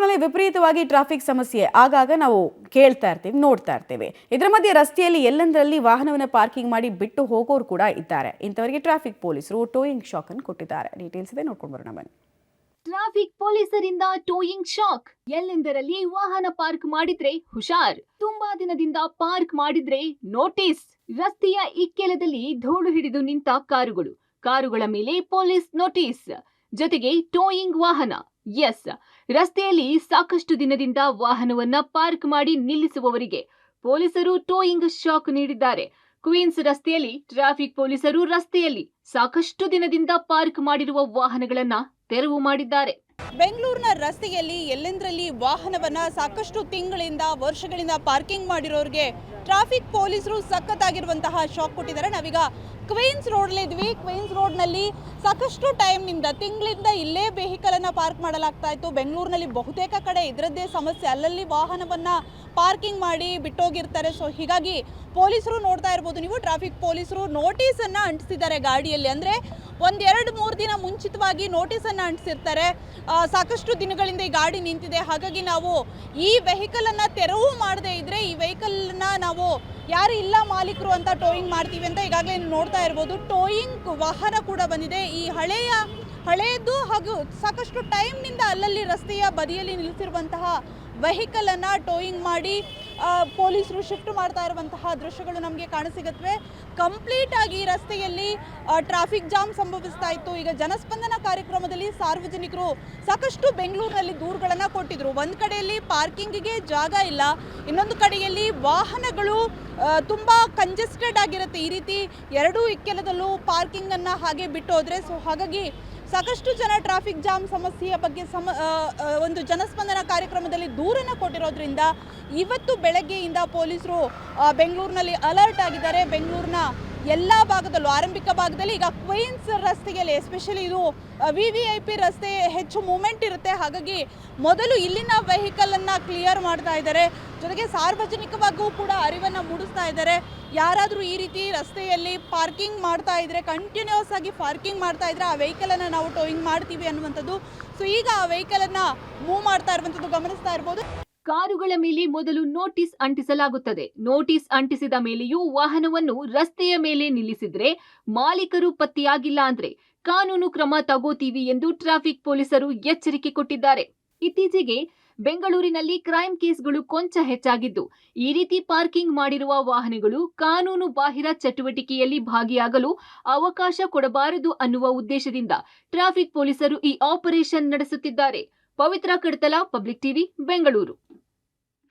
ಬೆಂಗಳೂರಿನಲ್ಲಿ ವಿಪರೀತವಾಗಿ ಟ್ರಾಫಿಕ್ ಸಮಸ್ಯೆ ಆಗಾಗ ನಾವು ಕೇಳ್ತಾ ಇರ್ತೀವಿ, ನೋಡ್ತಾ ಇರ್ತೀವಿ. ಇದರ ಮಧ್ಯೆ ರಸ್ತೆಯಲ್ಲಿ ಎಲ್ಲೆಂದರಲ್ಲಿ ವಾಹನವನ್ನು ಪಾರ್ಕಿಂಗ್ ಮಾಡಿ ಬಿಟ್ಟು ಹೋಗೋರು ಕೂಡ ಇದ್ದಾರೆ. ಇಂಥವರಿಗೆ ಟ್ರಾಫಿಕ್ ಪೊಲೀಸರು ಟೋಯಿಂಗ್ ಶಾಕ್ ಅನ್ನು ಕೊಟ್ಟಿದ್ದಾರೆ. ಡೀಟೇಲ್ಸ್ ಇದೆ, ನೋಡ್ಕೊಂಡು ಬರೋಣ ಬನ್ನಿ. ಟ್ರಾಫಿಕ್ ಪೊಲೀಸರಿಂದ ಟೋಯಿಂಗ್ ಶಾಕ್. ಎಲ್ಲೆಂದರಲ್ಲಿ ವಾಹನ ಪಾರ್ಕ್ ಮಾಡಿದ್ರೆ ಹುಷಾರ್, ತುಂಬಾ ದಿನದಿಂದ ಪಾರ್ಕ್ ಮಾಡಿದ್ರೆ ನೋಟಿಸ್. ರಸ್ತೆಯ ಇಕ್ಕೆಲದಲ್ಲಿ ಧೂಳು ಹಿಡಿದು ನಿಂತ ಕಾರುಗಳ ಮೇಲೆ ಪೊಲೀಸ್ ನೋಟಿಸ್, ಜೊತೆಗೆ ಟೋಯಿಂಗ್ ವಾಹನ. ಎಸ್, ರಸ್ತೆಯಲ್ಲಿ ಸಾಕಷ್ಟು ದಿನದಿಂದ ವಾಹನವನ್ನ ಪಾರ್ಕ್ ಮಾಡಿ ನಿಲ್ಲಿಸುವವರಿಗೆ ಪೊಲೀಸರು ಟೋಯಿಂಗ್ ಶಾಕ್ ನೀಡಿದ್ದಾರೆ. ಕ್ವೀನ್ಸ್ ರಸ್ತೆಯಲ್ಲಿ ಟ್ರಾಫಿಕ್ ಪೊಲೀಸರು ರಸ್ತೆಯಲ್ಲಿ ಸಾಕಷ್ಟು ದಿನದಿಂದ ಪಾರ್ಕ್ ಮಾಡಿರುವ ವಾಹನಗಳನ್ನ ತೆರವು ಮಾಡಿದ್ದಾರೆ. ಬೆಂಗಳೂರಿನ ರಸ್ತೆಯಲ್ಲಿ ಎಲ್ಲೆಂದರಲ್ಲಿ ವಾಹನವನ್ನ ಸಾಕಷ್ಟು ತಿಂಗಳಿಂದ ವರ್ಷಗಳಿಂದ ಪಾರ್ಕಿಂಗ್ ಮಾಡಿರೋರಿಗೆ ಟ್ರಾಫಿಕ್ ಪೊಲೀಸರು ಸಖತ್ತಾಗಿರುವಂತಹ ಶಾಕ್ ಕೊಟ್ಟಿದ್ದಾರೆ. ನಾವೀಗ ಕ್ವೀನ್ಸ್ ರೋಡ್ಲಿ ಇದ್ವಿ. ಕ್ವೀನ್ಸ್ ರೋಡ್ನಲ್ಲಿ ಸಾಕಷ್ಟು ಟೈಮ್ನಿಂದ ತಿಂಗಳಿಂದ ಇಲ್ಲೇ ವೆಹಿಕಲ್ ಅನ್ನ ಪಾರ್ಕ್ ಮಾಡಲಾಗ್ತಾ ಇತ್ತು. ಬೆಂಗಳೂರಿನಲ್ಲಿ ಬಹುತೇಕ ಕಡೆ ಇದರದ್ದೇ ಸಮಸ್ಯೆ, ಅಲ್ಲಲ್ಲಿ ವಾಹನವನ್ನ ಪಾರ್ಕಿಂಗ್ ಮಾಡಿ ಬಿಟ್ಟೋಗಿರ್ತಾರೆ. ಸೊ ಹೀಗಾಗಿ ಪೊಲೀಸರು ನೋಡ್ತಾ ಇರ್ಬೋದು ನೀವು, ಟ್ರಾಫಿಕ್ ಪೊಲೀಸರು ನೋಟಿಸ್ ಅನ್ನ ಅಂಟಿಸಿದ್ದಾರೆ ಗಾಡಿಯಲ್ಲಿ. ಅಂದ್ರೆ 1-2-3 ದಿನ ಮುಂಚಿತವಾಗಿ ನೋಟಿಸ್ ಅನ್ನ ಅಂಟಿಸಿರ್ತಾರೆ. ಸಾಕಷ್ಟು ದಿನಗಳಿಂದ ಈ ಗಾಡಿ ನಿಂತಿದೆ, ಹಾಗಾಗಿ ನಾವು ಈ ವೆಹಿಕಲ್ ಅನ್ನ ತೆರವು ಮಾಡದೇ ಇದ್ರೆ ಈ ವೆಹಿಕಲ್ ನ ನಾವು ಯಾರು ಇಲ್ಲ ಮಾಲೀಕರು ಅಂತ ಟೋಯಿಂಗ್ ಮಾಡ್ತೀವಿ ಅಂತ ಈಗಾಗಲೇ ನೋಡ್ತಾ ಇರ್ಬೋದು. ಟೋಯಿಂಗ್ ವಾಹನ ಕೂಡ ಬಂದಿದೆ. ಈ ಹಳೆಯದು ಹಾಗೂ ಸಾಕಷ್ಟು ಟೈಮ್ನಿಂದ ಅಲ್ಲಲ್ಲಿ ರಸ್ತೆಯ ಬದಿಯಲ್ಲಿ ನಿಲ್ಲಿಸಿರುವಂತಹ ವೆಹಿಕಲ್ ಅನ್ನ ಟೋಯಿಂಗ್ ಮಾಡಿ ಪೊಲೀಸರು ಶಿಫ್ಟ್ ಮಾಡ್ತಾ ಇರುವಂತಹ ದೃಶ್ಯಗಳು ನಮಗೆ ಕಾಣಸಿಗುತ್ತವೆ. ಕಂಪ್ಲೀಟ್ ಆಗಿ ರಸ್ತೆಯಲ್ಲಿ ಟ್ರಾಫಿಕ್ ಜಾಮ್ ಸಂಭವಿಸ್ತಾ ಇತ್ತು. ಈಗ ಜನಸ್ಪಂದನ ಕಾರ್ಯಕ್ರಮದಲ್ಲಿ ಸಾರ್ವಜನಿಕರು ಸಾಕಷ್ಟು ಬೆಂಗಳೂರಿನಲ್ಲಿ ದೂರುಗಳನ್ನು ಕೊಟ್ಟಿದ್ರು. ಒಂದು ಕಡೆಯಲ್ಲಿ ಪಾರ್ಕಿಂಗಿಗೆ ಜಾಗ ಇಲ್ಲ, ಇನ್ನೊಂದು ಕಡೆಯಲ್ಲಿ ವಾಹನಗಳು ತುಂಬ ಕಂಜೆಸ್ಟೆಡ್ ಆಗಿರುತ್ತೆ. ಈ ರೀತಿ ಎರಡೂ ಇಕ್ಕೆಲದಲ್ಲೂ ಪಾರ್ಕಿಂಗನ್ನು ಹಾಗೆ ಬಿಟ್ಟು ಹೋದರೆ ಸೊ ಹಾಗಾಗಿ ಸಾಕಷ್ಟು ಜನ ಟ್ರಾಫಿಕ್ ಜಾಮ್ ಸಮಸ್ಯೆಯ ಬಗ್ಗೆ ಒಂದು ಜನಸ್ಪಂದನ ಕಾರ್ಯಕ್ರಮದಲ್ಲಿ ದೂರನ್ನು ಕೊಟ್ಟಿರೋದ್ರಿಂದ ಇವತ್ತು ಬೆಳಗ್ಗೆಯಿಂದ ಪೊಲೀಸರು ಬೆಂಗಳೂರಿನಲ್ಲಿ ಅಲರ್ಟ್ ಆಗಿದ್ದಾರೆ. ಬೆಂಗಳೂರಿನ ಎಲ್ಲ ಭಾಗದಲ್ಲೂ ಆರಂಭಿಕ ಭಾಗದಲ್ಲಿ ಈಗ ಕ್ವೀನ್ಸ್ ರಸ್ತೆಯಲ್ಲಿ ಎಸ್ಪೆಷಲಿ ಇದು VVIP ರಸ್ತೆ ಹೆಚ್ಚು ಮೂವ್ಮೆಂಟ್ ಇರುತ್ತೆ, ಹಾಗಾಗಿ ಮೊದಲು ಇಲ್ಲಿನ ವೆಹಿಕಲನ್ನು ಕ್ಲಿಯರ್ ಮಾಡ್ತಾ ಇದ್ದಾರೆ. ಜೊತೆಗೆ ಸಾರ್ವಜನಿಕವಾಗೂ ಕೂಡ ಅರಿವನ್ನು ಮೂಡಿಸ್ತಾ ಇದ್ದಾರೆ. ಯಾರಾದರೂ ಈ ರೀತಿ ರಸ್ತೆಯಲ್ಲಿ ಪಾರ್ಕಿಂಗ್ ಮಾಡ್ತಾ ಇದ್ರೆ, ಕಂಟಿನ್ಯೂಸ್ ಆಗಿ ಪಾರ್ಕಿಂಗ್ ಮಾಡ್ತಾ ಇದ್ರೆ ಆ ವೆಹಿಕಲನ್ನು ನಾವು ಟೋಯಿಂಗ್ ಮಾಡ್ತೀವಿ ಅನ್ನುವಂಥದ್ದು. ಸೊ ಈಗ ಆ ವೆಹಿಕಲನ್ನು ಮೂವ್ ಮಾಡ್ತಾ ಇರುವಂಥದ್ದು ಗಮನಿಸ್ತಾ ಇರ್ಬೋದು. ಕಾರುಗಳ ಮೇಲೆ ಮೊದಲು ನೋಟಿಸ್ ಅಂಟಿಸಲಾಗುತ್ತದೆ. ನೋಟಿಸ್ ಅಂಟಿಸಿದ ಮೇಲೆಯೂ ವಾಹನವನ್ನು ರಸ್ತೆಯ ಮೇಲೆ ನಿಲ್ಲಿಸಿದ್ರೆ, ಮಾಲೀಕರು ಪತ್ತೆಯಾಗಿಲ್ಲ ಅಂದ್ರೆ ಕಾನೂನು ಕ್ರಮ ತಗೋತೀವಿ ಎಂದು ಟ್ರಾಫಿಕ್ ಪೊಲೀಸರು ಎಚ್ಚರಿಕೆ ಕೊಟ್ಟಿದ್ದಾರೆ. ಇತ್ತೀಚೆಗೆ ಬೆಂಗಳೂರಿನಲ್ಲಿ ಕ್ರೈಮ್ ಕೇಸ್ಗಳು ಕೊಂಚ ಹೆಚ್ಚಾಗಿದ್ದು, ಈ ರೀತಿ ಪಾರ್ಕಿಂಗ್ ಮಾಡಿರುವ ವಾಹನಗಳು ಕಾನೂನು ಬಾಹಿರ ಚಟುವಟಿಕೆಯಲ್ಲಿ ಭಾಗಿಯಾಗಲು ಅವಕಾಶ ಕೊಡಬಾರದು ಅನ್ನುವ ಉದ್ದೇಶದಿಂದ ಟ್ರಾಫಿಕ್ ಪೊಲೀಸರು ಈ ಆಪರೇಷನ್ ನಡೆಸುತ್ತಿದ್ದಾರೆ. ಪವಿತ್ರ ಕಡತಲ, ಪಬ್ಲಿಕ್ ಟಿವಿ, ಬೆಂಗಳೂರು.